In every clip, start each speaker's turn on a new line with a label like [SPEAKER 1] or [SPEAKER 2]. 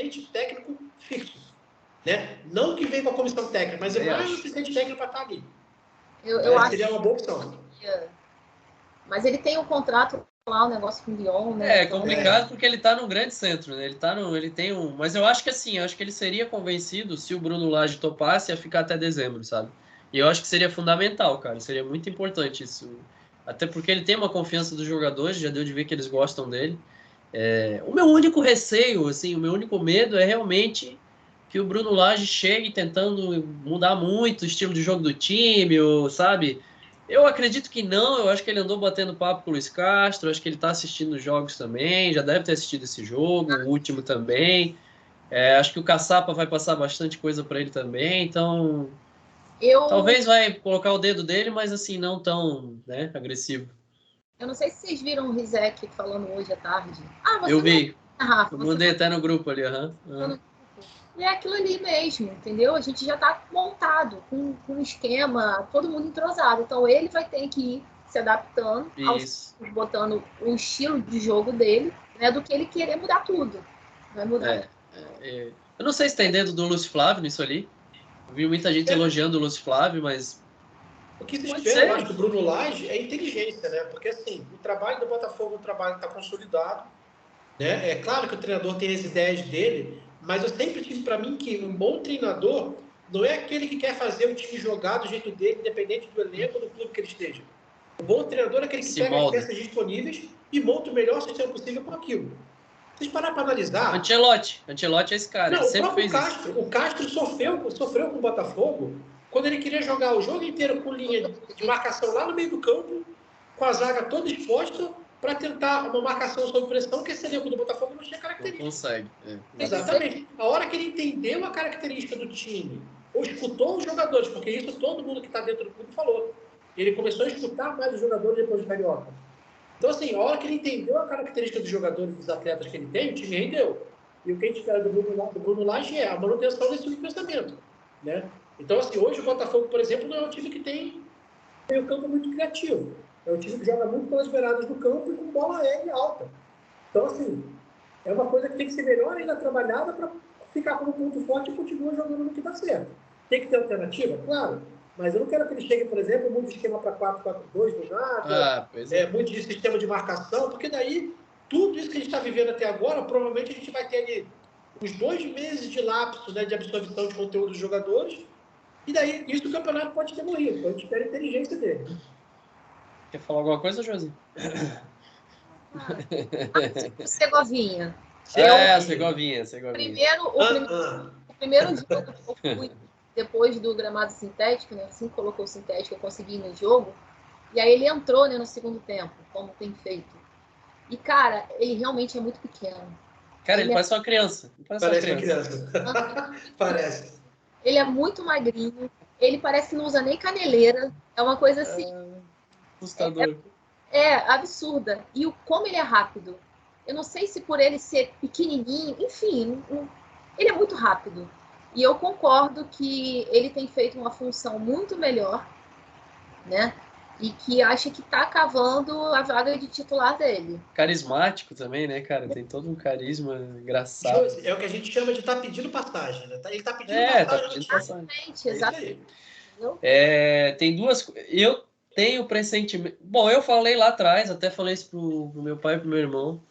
[SPEAKER 1] assistente técnico fixo, né? Não que venha com a comissão técnica, mas é mais um assistente técnico para estar ali.
[SPEAKER 2] Eu acho
[SPEAKER 1] seria uma boa opção.
[SPEAKER 2] Mas ele tem um contrato lá, um negócio com o Lyon, né?
[SPEAKER 3] É complicado porque ele tá num grande centro, né? Ele tem um... Mas eu acho que assim, eu acho que ele seria convencido se o Bruno Lage topasse a ficar até dezembro, sabe? E eu acho que seria fundamental, cara. Seria muito importante isso. Até porque ele tem uma confiança dos jogadores, já deu de ver que eles gostam dele. O meu único receio, assim, o meu único medo é realmente que o Bruno Lage chegue tentando mudar muito o estilo de jogo do time, ou, sabe? Eu acredito que não, eu acho que ele andou batendo papo com o Luiz Castro, acho que ele está assistindo os jogos também, já deve ter assistido esse jogo, o último também. Acho que o Caçapa vai passar bastante coisa para ele também, então talvez vai colocar o dedo dele, mas assim, não tão, né, agressivo.
[SPEAKER 2] Eu não sei se vocês viram o Rizek falando hoje à tarde.
[SPEAKER 3] Eu vi.
[SPEAKER 2] Rafa,
[SPEAKER 3] eu mandei até no grupo ali,
[SPEAKER 2] E é aquilo ali mesmo, entendeu? A gente já está montado, com um esquema, todo mundo entrosado. Então ele vai ter que ir se adaptando, botando o estilo de jogo dele, né, do que ele querer mudar tudo. Vai mudar.
[SPEAKER 3] Eu não sei se tem dedo do Lúcio Flávio nisso ali. Eu vi muita gente elogiando o Lúcio Flávio, mas...
[SPEAKER 1] O que se espera, eu acho, do Bruno Lage é inteligência, né? Porque, assim, o trabalho do Botafogo é um trabalho que está consolidado, né? É claro que o treinador tem as ideias dele, mas eu sempre tive para mim que um bom treinador não é aquele que quer fazer o time jogar do jeito dele, independente do elenco ou do clube que ele esteja. O bom treinador é aquele que pega as peças disponíveis e monta o melhor sistema possível com aquilo. Vocês pararam para analisar...
[SPEAKER 3] Ancelotti é esse cara,
[SPEAKER 1] não,
[SPEAKER 3] ele sempre fez
[SPEAKER 1] Castro, isso. O Castro sofreu com o Botafogo quando ele queria jogar o jogo inteiro com linha de marcação lá no meio do campo, com a zaga toda exposta, para tentar uma marcação sob pressão, que esse elenco do Botafogo não tinha característica.
[SPEAKER 3] Não consegue.
[SPEAKER 1] Exatamente. A hora que ele entendeu a característica do time, ou escutou os jogadores, porque isso todo mundo que está dentro do clube falou. Ele começou a escutar mais os jogadores depois do Carioca. Então, assim, a hora que ele entendeu a característica dos jogadores, dos atletas que ele tem, o time rendeu. E o que a gente espera do Bruno Lage é a manutenção desse tipo de pensamento, né? Então, assim, hoje o Botafogo, por exemplo, não é um time que tem um campo muito criativo. É um time que joga muito pelas beiradas do campo e com bola aérea alta. Então, assim, é uma coisa que tem que ser melhor ainda trabalhada para ficar como ponto forte e continuar jogando no que dá certo. Tem que ter alternativa? Claro. Mas eu não quero que ele chegue, por exemplo, muito de esquema para 4-4-2 do nada, muito de sistema de marcação, porque daí tudo isso que a gente está vivendo até agora, provavelmente a gente vai ter ali uns 2 meses de lapso, né, de absorção de conteúdo dos jogadores, e daí isso o campeonato pode ter morrido. Então a gente espera a inteligência dele.
[SPEAKER 3] Quer falar alguma coisa, Josi?
[SPEAKER 2] Segovinha.
[SPEAKER 3] Segovinha.
[SPEAKER 2] O primeiro jogo que eu fui depois do gramado sintético, né? Assim que colocou o sintético, eu consegui ir no jogo. E aí ele entrou, né, no segundo tempo, como tem feito. E, cara, ele realmente é muito pequeno.
[SPEAKER 3] Cara, ele parece uma criança.
[SPEAKER 1] Parece uma criança. Parece.
[SPEAKER 2] Ele é muito magrinho. Ele parece que não usa nem caneleira. É uma coisa assim...
[SPEAKER 3] assustador.
[SPEAKER 2] Absurda. E como ele é rápido. Eu não sei se por ele ser pequenininho, enfim, ele é muito rápido. E eu concordo que ele tem feito uma função muito melhor, né? E que acha que tá cavando a vaga de titular dele.
[SPEAKER 3] Carismático também, né, cara? Tem todo um carisma engraçado.
[SPEAKER 1] É o que a gente chama de tá pedindo passagem, né? Ele tá pedindo passagem.
[SPEAKER 3] Tá pedindo passagem.
[SPEAKER 2] Exatamente.
[SPEAKER 3] Tem duas... Eu tenho pressentimento... Bom, eu falei lá atrás, até falei isso pro meu pai e pro meu irmão.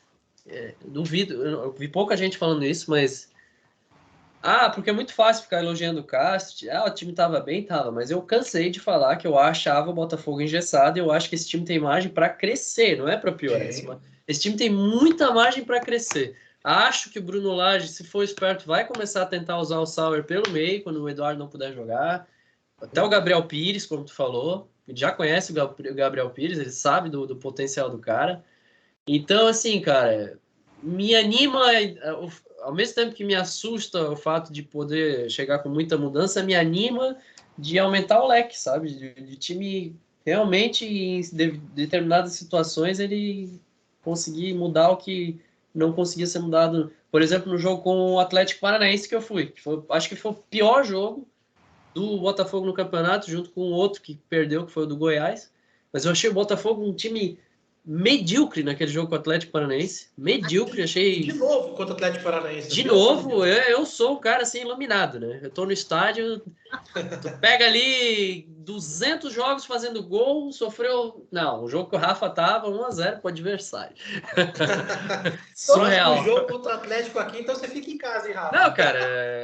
[SPEAKER 3] Duvido, eu vi pouca gente falando isso, mas... porque é muito fácil ficar elogiando o Castro. O time tava bem, mas eu cansei de falar que eu achava o Botafogo engessado e eu acho que esse time tem margem para crescer, não é para piorar. Esse time tem muita margem para crescer. Acho que o Bruno Lage, se for esperto, vai começar a tentar usar o Sauer pelo meio, quando o Eduardo não puder jogar. Até o Gabriel Pires, como tu falou, ele já conhece o Gabriel Pires, ele sabe do potencial do cara. Então, assim, cara, me anima... Ao mesmo tempo que me assusta o fato de poder chegar com muita mudança, me anima de aumentar o leque, sabe? De time realmente, em determinadas situações, ele conseguir mudar o que não conseguia ser mudado. Por exemplo, no jogo com o Atlético Paranaense que eu fui. Acho que foi o pior jogo do Botafogo no campeonato, junto com o outro que perdeu, que foi o do Goiás. Mas eu achei o Botafogo um time medíocre naquele jogo com o Atlético Paranaense. Medíocre, achei...
[SPEAKER 1] De novo contra o Atlético Paranaense.
[SPEAKER 3] De novo, eu sou um cara assim iluminado, né? Eu tô no estádio, tu pega ali 200 jogos fazendo gol, sofreu... Não, o jogo que o Rafa tava 1-0 pro adversário. Surreal.
[SPEAKER 1] O jogo contra o Atlético aqui, então você fica em casa, hein, Rafa?
[SPEAKER 3] Não, cara,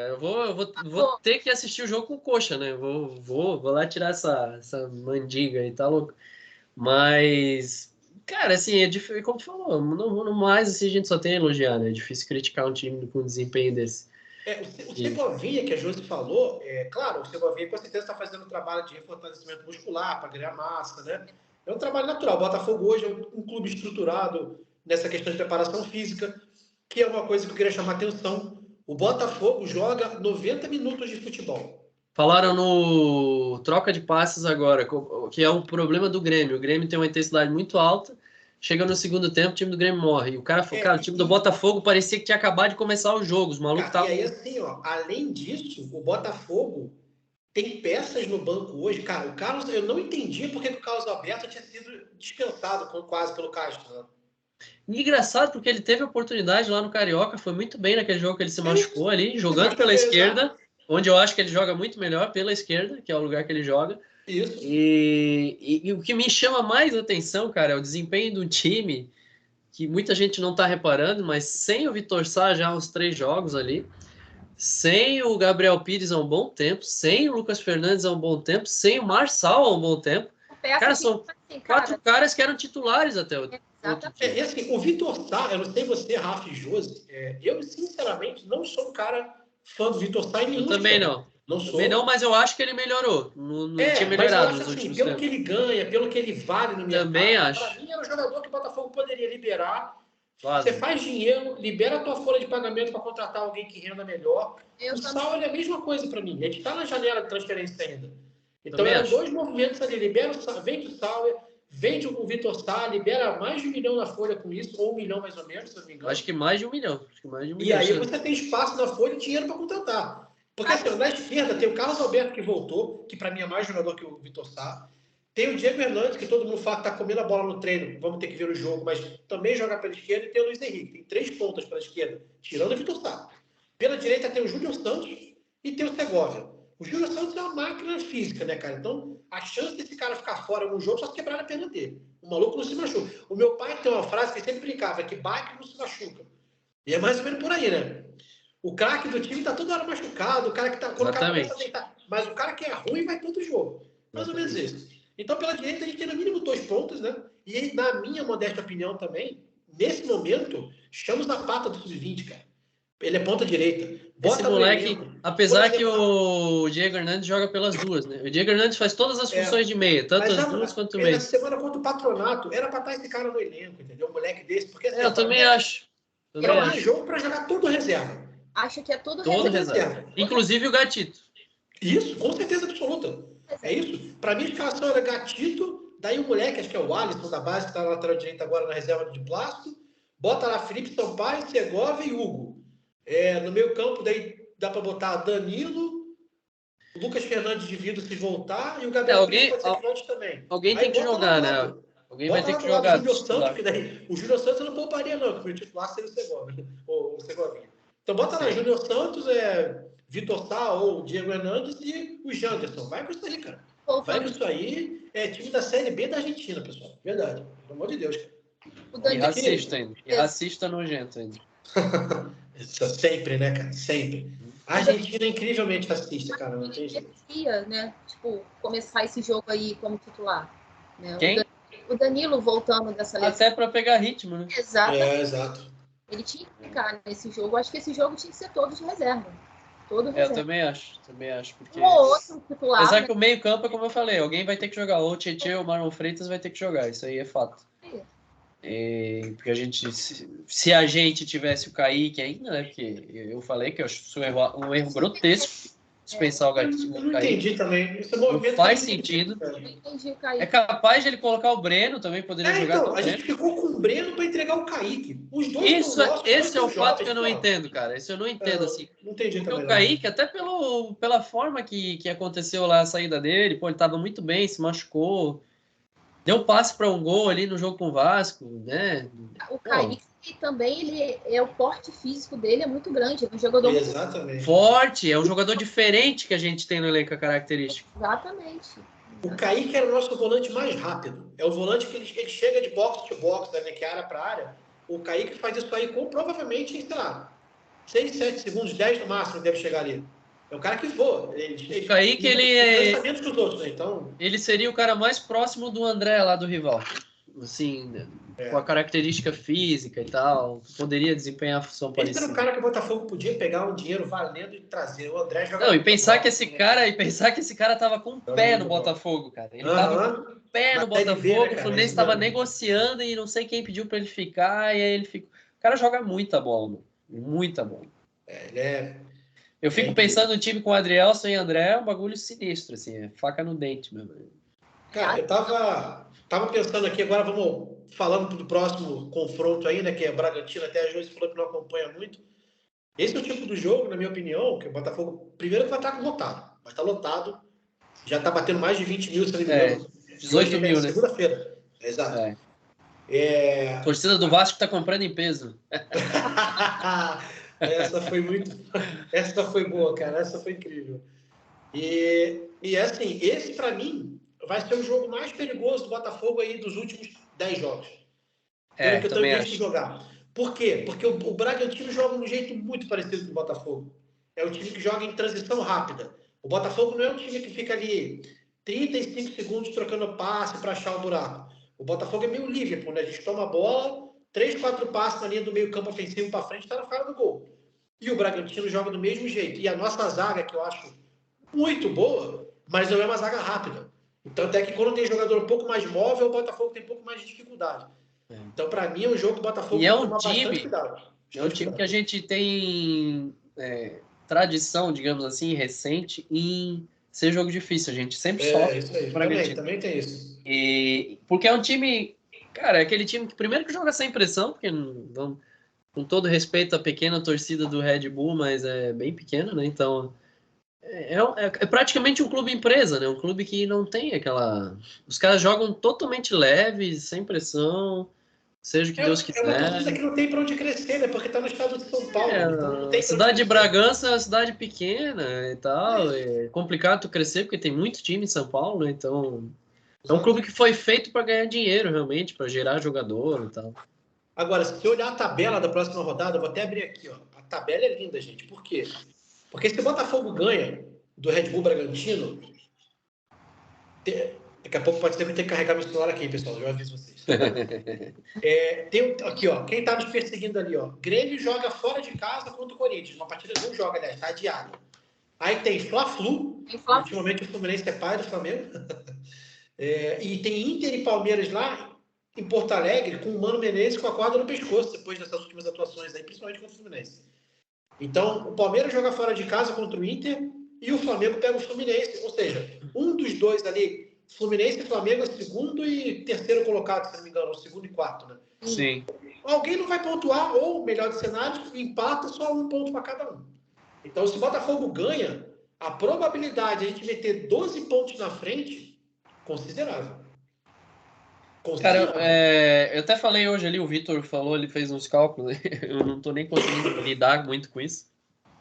[SPEAKER 3] eu vou ter que assistir o jogo com coxa, né? Vou lá tirar essa mandiga aí, tá louco? Mas... Cara, assim, é difícil, como tu falou, no mais assim, a gente só tem a elogiar, né? É difícil criticar um time com um desempenho desse.
[SPEAKER 1] O Segovinha, que a Josi falou, claro, o Segovinha com certeza está fazendo um trabalho de fortalecimento muscular para ganhar massa, né? É um trabalho natural. O Botafogo hoje é um clube estruturado nessa questão de preparação física, que é uma coisa que eu queria chamar a atenção. O Botafogo joga 90 minutos de futebol.
[SPEAKER 3] Falaram no troca de passes agora, que é um problema do Grêmio. O Grêmio tem uma intensidade muito alta, chega no segundo tempo, o time do Grêmio morre. E o cara, cara, o time do Botafogo parecia que tinha acabado de começar os jogos. Os malucos estavam...
[SPEAKER 1] E aí, assim, ó, além disso, o Botafogo tem peças no banco hoje. Cara, o Carlos, eu não entendia porque o Carlos Alberto tinha sido dispensado quase pelo Castro, né?
[SPEAKER 3] Engraçado, porque ele teve a oportunidade lá no Carioca, foi muito bem naquele jogo que ele se machucou ali, jogando pela esquerda, onde eu acho que ele joga muito melhor pela esquerda, que é o lugar que ele joga.
[SPEAKER 1] Isso.
[SPEAKER 3] E o que me chama mais atenção, cara, é o desempenho do time, que muita gente não tá reparando, mas sem o Vitor Sá já há uns 3 jogos ali, sem o Gabriel Pires há um bom tempo, sem o Lucas Fernandes há um bom tempo, sem o Marçal há um bom tempo. Cara, são 4 caras que eram titulares até o...
[SPEAKER 1] E assim, o Vitor Sá, eu não sei você, Rafa e Josi, eu sinceramente não sou um cara fã do Vitor Sá em nenhum.
[SPEAKER 3] Eu também não.
[SPEAKER 1] Não sou.
[SPEAKER 3] Também não, mas eu acho que ele melhorou. Não tinha melhorado nos últimos
[SPEAKER 1] pelo
[SPEAKER 3] tempos.
[SPEAKER 1] que ele ganha, pelo que ele vale no mercado.
[SPEAKER 3] Também acho.
[SPEAKER 1] Para mim, era um jogador que o Botafogo poderia liberar.
[SPEAKER 3] Claro.
[SPEAKER 1] Você faz dinheiro, libera a tua folha de pagamento para contratar alguém que renda melhor. O Sá é a mesma coisa para mim. A gente está na janela de transferência ainda. Então, eram 2 movimentos ali. Libera o Sá, vende o Sauer, vende o Vitor Sá, libera mais de 1 milhão na folha com isso, ou 1 milhão mais ou menos, se eu não me engano.
[SPEAKER 3] Acho que mais de 1 milhão.
[SPEAKER 1] E aí você tem espaço na folha e dinheiro para contratar. Porque assim, na esquerda tem o Carlos Alberto que voltou, que para mim é mais jogador que o Vitor Sá. Tem o Diego Hernandes, que todo mundo fala que tá comendo a bola no treino, vamos ter que ver o jogo, mas também joga pela esquerda. E tem o Luiz Henrique, tem 3 pontas pela esquerda, tirando o Vitor Sá. Pela direita tem o Júnior Santos e tem o Segovia. O Júnior Santos é uma máquina física, né, cara? Então, a chance desse cara ficar fora no jogo só se quebrar a perna dele. O maluco não se machuca. O meu pai tem uma frase que ele sempre brincava, que bate não se machuca. E é mais ou menos por aí, né? O craque do time tá toda hora machucado, o cara que tá... Quando o cara começa a deitar. Mas o cara que é ruim vai todo jogo. Mais ou menos isso. Então, pela direita, a gente tem no mínimo 2 pontos, né? E, na minha modesta opinião também, nesse momento, chama na pata do sub-20, cara. Ele é ponta direita.
[SPEAKER 3] Esse moleque, apesar que o Diego Hernandes joga pelas duas, né? O Diego Hernandes faz todas as funções de meia, tanto as duas quanto o meio.
[SPEAKER 1] Na semana contra o Patronato, era pra estar esse cara no elenco, entendeu? Um moleque desse. Porque,
[SPEAKER 3] eu também acho.
[SPEAKER 1] É um jogo pra jogar todo reserva.
[SPEAKER 2] Acho que é tudo
[SPEAKER 3] reserva. Inclusive o Gatito.
[SPEAKER 1] Isso, com certeza absoluta. É isso. Pra mim, a escalação era Gatito, daí o moleque, acho que é o Alisson da base, que tá na lateral direita agora na reserva de Plástico. Bota lá Felipe Sampaio, Segovia e Hugo. No meio campo, daí dá para botar Danilo, o Lucas Fernandes de Vido se voltar e o Gabriel pode ser volante também.
[SPEAKER 3] Alguém tem que jogar, né? Alguém vai ter que jogar.
[SPEAKER 1] O Júnior Santos eu não pouparia, não, porque o titular seria o Segovia. O Segovinha. Então bota lá, Júnior Santos, Vitor Sá ou Diego Hernandes e o Janderson. Vai com isso aí, cara. Vai com isso aí. É time da Série B da Argentina, pessoal. Verdade. Pelo amor de Deus, cara.
[SPEAKER 3] E racista ainda. E racista nojento ainda.
[SPEAKER 1] Sempre, né, cara? Sempre. A Argentina é incrivelmente racista, cara. Não tem jeito.
[SPEAKER 2] Né? Tipo, começar esse jogo aí como titular. Né?
[SPEAKER 3] Quem?
[SPEAKER 2] O Danilo voltando dessa lesão.
[SPEAKER 3] Até para pegar ritmo, né?
[SPEAKER 1] Exato.
[SPEAKER 2] Ele tinha que ficar nesse jogo. Acho que esse jogo tinha que ser todo de reserva.
[SPEAKER 3] Eu também acho. Porque...
[SPEAKER 2] Um ou outro titular.
[SPEAKER 3] Apesar que o meio campo é como eu falei, alguém vai ter que jogar. Ou o Tietchan ou o Marlon Freitas vai ter que jogar. Isso aí é fato. Porque a gente, se a gente tivesse o Kaique ainda, né? Porque eu falei que eu acho um erro grotesco dispensar o Kaique.
[SPEAKER 1] Eu não entendi também. Esse movimento
[SPEAKER 3] não faz sentido. É capaz de ele colocar o Breno também, poderia jogar.
[SPEAKER 1] Então, a gente ficou com o Breno para entregar o Kaique. Os dois
[SPEAKER 3] esse é o fato que eu não entendo, cara. Esse eu não entendo, assim.
[SPEAKER 1] Não entendi também.
[SPEAKER 3] O Kaique, até pela forma que aconteceu lá a saída dele, ele tava muito bem, se machucou. Deu passe para um gol ali no jogo com o Vasco, né?
[SPEAKER 2] O Kaique também, o porte físico dele é muito grande. É um jogador
[SPEAKER 1] Exatamente.
[SPEAKER 3] Forte, é um jogador diferente que a gente tem no elenco, a característica.
[SPEAKER 2] Exatamente.
[SPEAKER 1] O Kaique era o nosso volante mais rápido. É o volante que ele chega de box to box, né, que é área para área. O Kaique faz isso aí com provavelmente, sei lá, 6, 7 segundos, 10 no máximo deve chegar ali. É um cara que voa.
[SPEAKER 3] O Kaique,
[SPEAKER 1] menos que os outros, né? Então...
[SPEAKER 3] Ele seria o cara mais próximo do André lá do rival. Assim, com a característica física e tal, poderia desempenhar a função parecida.
[SPEAKER 1] Esse era o cara que o Botafogo podia pegar um dinheiro valendo e trazer. O André joga.
[SPEAKER 3] Não, e pensar que esse cara tava com o pé no Botafogo, cara. Ele tava com o pé no Botafogo, o Fluminense estava negociando e não sei quem pediu para ele ficar, e aí ele ficou. O cara joga muita bola, mano. Muita bola. Eu fico pensando no time com o Adrielson e André, é um bagulho sinistro, assim, é faca no dente, meu.
[SPEAKER 1] Cara, eu tava pensando aqui, agora vamos falando do próximo confronto aí, né, que é Bragantino, até a Joyce falou que não acompanha muito. Esse é o tipo do jogo, na minha opinião, que o Botafogo, primeiro que vai estar lotado, vai estar lotado, já está batendo mais de 20 mil, se não me engano.
[SPEAKER 3] 18 mil, né?
[SPEAKER 1] Segunda-feira, exato.
[SPEAKER 3] Torcida do Vasco está comprando em peso.
[SPEAKER 1] Essa foi boa, cara, essa foi incrível. E assim, esse para mim vai ser o jogo mais perigoso do Botafogo aí dos últimos 10 jogos. Pelo que eu tenho visto jogar. Por quê? Porque o Bragantino joga de um jeito muito parecido com o Botafogo. É um time que joga em transição rápida. O Botafogo não é um time que fica ali 35 segundos trocando passe para achar o buraco. O Botafogo é meio Liverpool, né? A gente toma a bola, 3, 4 passes na linha do meio campo ofensivo para frente, está na cara do gol. E o Bragantino joga do mesmo jeito. E a nossa zaga, que eu acho muito boa, mas não é uma zaga rápida. Então, até que quando tem jogador um pouco mais móvel, o Botafogo tem um pouco mais de dificuldade. Então, para mim, é um jogo do Botafogo
[SPEAKER 3] que tem que tomar bastante cuidado. É um time que a gente tem tradição, digamos assim, recente, em ser jogo difícil. A gente sempre sofre.
[SPEAKER 1] Isso aí. Também tem isso.
[SPEAKER 3] Porque é um time... Cara, é aquele time que primeiro que joga sem pressão, porque com todo respeito à pequena torcida do Red Bull, mas é bem pequena, né? Então... É praticamente um clube empresa, né? Um clube que não tem aquela... Os caras jogam totalmente leves, sem pressão, seja o que Deus quiser.
[SPEAKER 1] É uma torcida que não tem para onde crescer, né? Porque tá no estado de São Paulo. Então não tem
[SPEAKER 3] cidade de Bragança é uma cidade pequena e tal. É complicado tu crescer, porque tem muito time em São Paulo, né? Então é um clube que foi feito para ganhar dinheiro, realmente, para gerar jogador e tal.
[SPEAKER 1] Agora, se eu olhar a tabela da próxima rodada, eu vou até abrir aqui, ó. A tabela é linda, gente. Por quê? Porque se o Botafogo ganha do Red Bull Bragantino, daqui a pouco pode ser que eu tenha que carregar meu celular aqui, pessoal. Eu já aviso vocês. Tem aqui, ó. Quem tá nos perseguindo ali, ó. Grêmio joga fora de casa contra o Corinthians. Uma partida não joga, aliás, tá adiada. Aí tem Fla-Flu. Ultimamente o Fluminense é pai do Flamengo. E tem Inter e Palmeiras lá em Porto Alegre, com o Mano Menezes com a corda no pescoço, depois dessas últimas atuações aí, principalmente contra o Fluminense. Então, o Palmeiras joga fora de casa contra o Inter e o Flamengo pega o Fluminense. Ou seja, um dos dois ali, Fluminense e Flamengo, é segundo e terceiro colocado, se não me engano, ou segundo e quarto, né?
[SPEAKER 3] Sim.
[SPEAKER 1] Alguém não vai pontuar, ou, melhor dos cenários, empata só um ponto para cada um. Então, se o Botafogo ganha, a probabilidade de a gente meter 12 pontos na frente, considerável.
[SPEAKER 3] Cara, eu até falei hoje ali, o Vitor falou, ele fez uns cálculos, eu não tô nem conseguindo lidar muito com isso,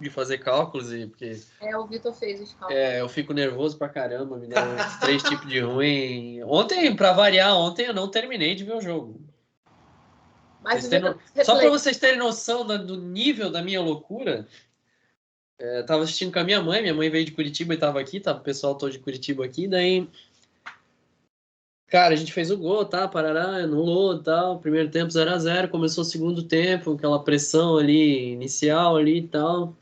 [SPEAKER 3] de fazer cálculos, porque...
[SPEAKER 2] o Vitor fez os cálculos.
[SPEAKER 3] Eu fico nervoso pra caramba, me dá uns 3 tipos de ruim. Ontem, pra variar, eu não terminei de ver o jogo.
[SPEAKER 2] Mas
[SPEAKER 3] só pra vocês terem noção do nível da minha loucura, tava assistindo com a minha mãe veio de Curitiba e tava aqui, tava o pessoal todo de Curitiba aqui, daí... Cara, a gente fez o gol, tá? Parará, anulou, tal. Primeiro tempo 0-0, começou o segundo tempo, aquela pressão ali, inicial ali e tal.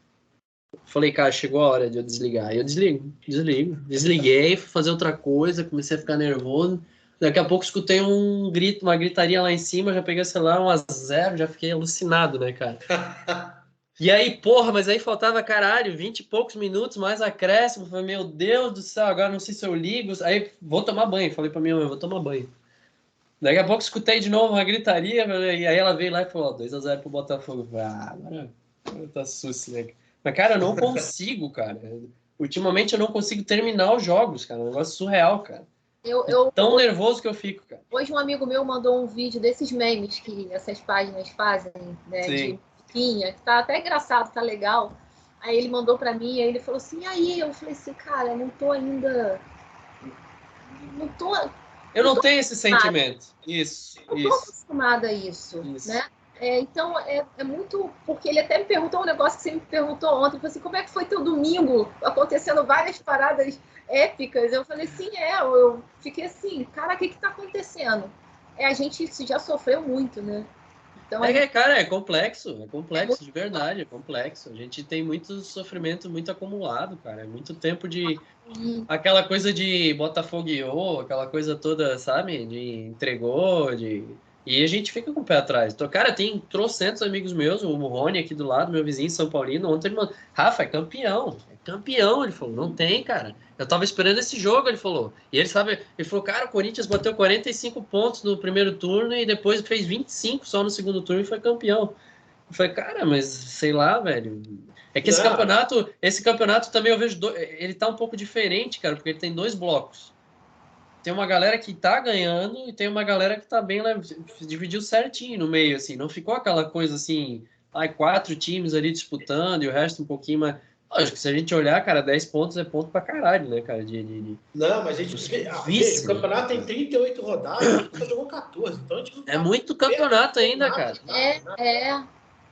[SPEAKER 3] Falei, cara, chegou a hora de eu desligar. Aí eu desliguei, fui fazer outra coisa, comecei a ficar nervoso. Daqui a pouco escutei um grito, uma gritaria lá em cima, já peguei o celular 1-0, já fiquei alucinado, né, cara? E aí, porra, mas aí faltava, caralho, 20 e poucos minutos, mais acréscimo. Falei, meu Deus do céu, agora não sei se eu ligo. Aí, vou tomar banho. Falei pra minha mãe, vou tomar banho. Daqui a pouco escutei de novo uma gritaria, e aí ela veio lá e falou, 2-0 pro Botafogo. Falei, agora tá susto, né? Mas, cara, eu não consigo, cara. Ultimamente eu não consigo terminar os jogos, cara. É um negócio surreal, cara. Tão nervoso que eu fico, cara.
[SPEAKER 2] Hoje um amigo meu mandou um vídeo desses memes que essas páginas fazem, né, de musiquinha, que tá até engraçado, tá legal. Aí ele mandou pra mim, aí ele falou assim, e aí? Eu falei assim, cara, não tô ainda...
[SPEAKER 3] Eu não tenho esse sentimento. Isso.
[SPEAKER 2] Eu tô acostumada a isso. Né? Então, é muito... Porque ele até me perguntou um negócio que você me perguntou ontem. Ele falou assim, como é que foi teu domingo? Acontecendo várias paradas épicas. Eu falei assim, eu fiquei assim, cara, o que tá acontecendo? A gente já sofreu muito, né? Então,
[SPEAKER 3] cara, é complexo de verdade, é complexo. A gente tem muito sofrimento, muito acumulado, cara. É muito tempo de... Aquela coisa de Botafogueou, aquela coisa toda, sabe? De entregou, E a gente fica com o pé atrás. Então, cara, tem trocentos amigos meus, o Rony aqui do lado, meu vizinho São Paulino, ontem ele mandou, Rafa, é campeão, ele falou, não tem, cara. Eu tava esperando esse jogo, ele falou. E ele sabe, ele falou, cara, o Corinthians bateu 45 pontos no primeiro turno e depois fez 25 só no segundo turno e foi campeão. Eu falei, cara, mas sei lá, velho. É que esse campeonato também eu vejo, ele tá um pouco diferente, cara, porque ele tem 2 blocos. Tem uma galera que tá ganhando e tem uma galera que tá bem, dividiu certinho no meio, assim. Não ficou aquela coisa assim, 4 times ali disputando e o resto um pouquinho mais... Lógico que se a gente olhar, cara, 10 pontos é ponto pra caralho, né, cara?
[SPEAKER 1] Não, mas a gente vê, o campeonato tem 38 rodadas, a gente só jogou 14. Então a gente não tá
[SPEAKER 3] muito campeonato ainda, cara.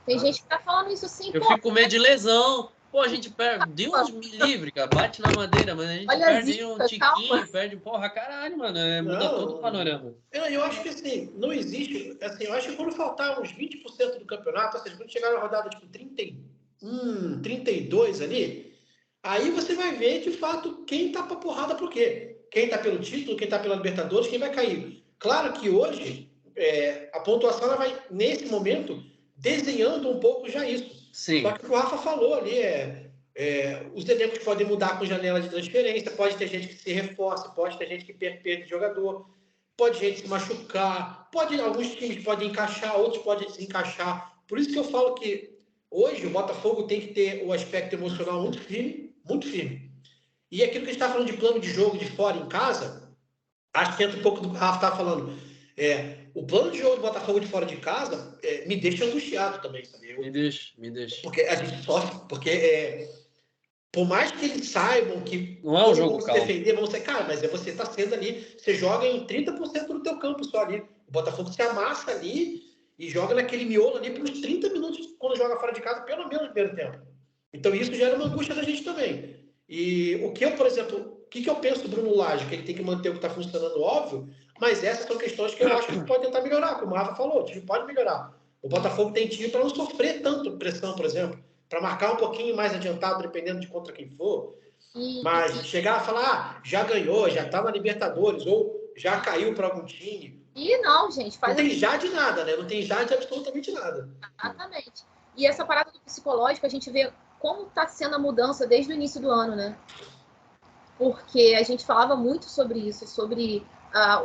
[SPEAKER 2] Tem gente que tá falando isso assim,
[SPEAKER 3] eu fico com medo de lesão. Pô, a gente perde. Deus me livre, cara. Bate na madeira, mas a gente perde um tiquinho, perde. Porra, caralho, mano. Muda todo o panorama.
[SPEAKER 1] Eu acho que assim, não existe. Assim, eu acho que quando faltar uns 20% do campeonato, ou seja, quando chegar na rodada tipo 31, 32 ali, aí você vai ver de fato quem tá pra porrada por quê. Quem tá pelo título, quem tá pela Libertadores, quem vai cair. Claro que hoje a pontuação ela vai, nesse momento, desenhando um pouco já isso.
[SPEAKER 3] Sim.
[SPEAKER 1] Só que o Rafa falou ali, os elencos podem mudar com janela de transferência, pode ter gente que se reforça, pode ter gente que perde jogador, pode gente se machucar, alguns times podem encaixar, outros podem desencaixar. Por isso que eu falo que hoje o Botafogo tem que ter o aspecto emocional muito firme, muito firme. E aquilo que a gente está falando de plano de jogo de fora em casa, acho que entra um pouco do que o Rafa estava falando. O plano de jogo do Botafogo de fora de casa me deixa angustiado também, sabe?
[SPEAKER 3] Me deixa.
[SPEAKER 1] Porque a gente sofre, porque por mais que eles saibam que
[SPEAKER 3] não é um jogo
[SPEAKER 1] se defender, vão ser, cara, mas você está sendo ali, você joga em 30% do teu campo só ali. O Botafogo se amassa ali e joga naquele miolo ali pelos 30 minutos quando joga fora de casa, pelo menos no primeiro tempo. Então isso gera uma angústia da gente também. E o que eu, por exemplo, o que eu penso do Bruno Lage, que ele tem que manter o que está funcionando, óbvio, mas essas são questões que eu acho que pode tentar melhorar, como o Rafa falou, o time pode melhorar. O Botafogo tem time para não sofrer tanto pressão, por exemplo, para marcar um pouquinho mais adiantado, dependendo de contra quem for. Mas chegar a falar, já ganhou, já está na Libertadores, ou já caiu para algum time.
[SPEAKER 2] E não, gente.
[SPEAKER 1] Não tem já de nada, né? Não tem já de absolutamente nada.
[SPEAKER 2] Exatamente. E essa parada do psicológico, a gente vê como está sendo a mudança desde o início do ano, né? Porque a gente falava muito sobre isso, sobre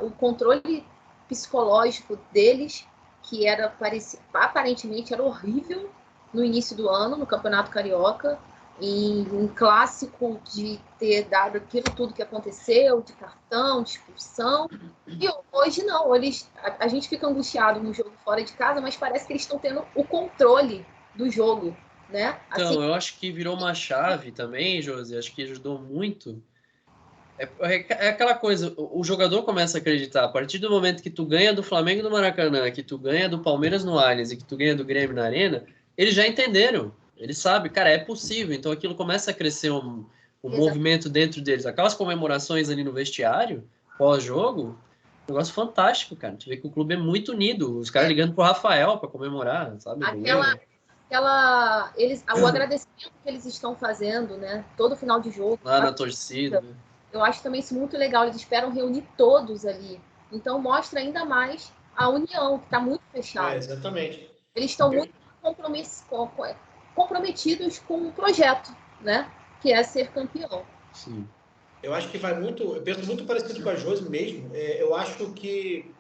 [SPEAKER 2] o controle psicológico deles, que aparentemente era horrível no início do ano, no Campeonato Carioca, em um clássico de ter dado aquilo tudo que aconteceu, de cartão, de expulsão. E hoje não, a gente fica angustiado no jogo fora de casa, mas parece que eles estão tendo o controle do jogo, né?
[SPEAKER 3] Então, eu acho que virou uma chave também, Josi, acho que ajudou muito. É aquela coisa, o jogador começa a acreditar, a partir do momento que tu ganha do Flamengo no Maracanã, que tu ganha do Palmeiras no Allianz e que tu ganha do Grêmio na Arena, eles já entenderam, eles sabem, cara, é possível, então aquilo começa a crescer um movimento dentro deles. Aquelas comemorações ali no vestiário, pós-jogo, um negócio fantástico, cara, tu vê que o clube é muito unido, os caras ligando pro Rafael para comemorar, sabe?
[SPEAKER 2] O agradecimento que eles estão fazendo, né? Todo final de jogo.
[SPEAKER 3] Lá na torcida, né?
[SPEAKER 2] Eu acho também isso muito legal. Eles esperam reunir todos ali. Então mostra ainda mais a união, que está muito fechada.
[SPEAKER 1] Exatamente.
[SPEAKER 2] Eles estão muito comprometidos com o projeto, né? Que é ser campeão.
[SPEAKER 3] Sim.
[SPEAKER 1] Eu acho que vai muito... Eu penso muito parecido com a Josi mesmo. Eu acho que...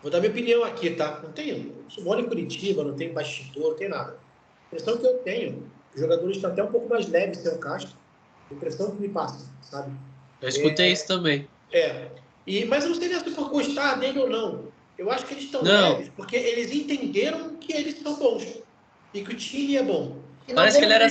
[SPEAKER 1] Vou dar minha opinião aqui, tá? Não moro em Curitiba, não tem bastidor, não tem nada. A impressão que eu tenho, os jogadores estão até um pouco mais leves sem o Castro. A impressão que me passa, sabe?
[SPEAKER 3] Eu escutei isso também.
[SPEAKER 1] Mas eu não sei se por gostar dele ou não. Eu acho que eles estão
[SPEAKER 3] Não.
[SPEAKER 1] leves porque eles entenderam que eles são bons e que o time é bom.
[SPEAKER 3] Parece que ele era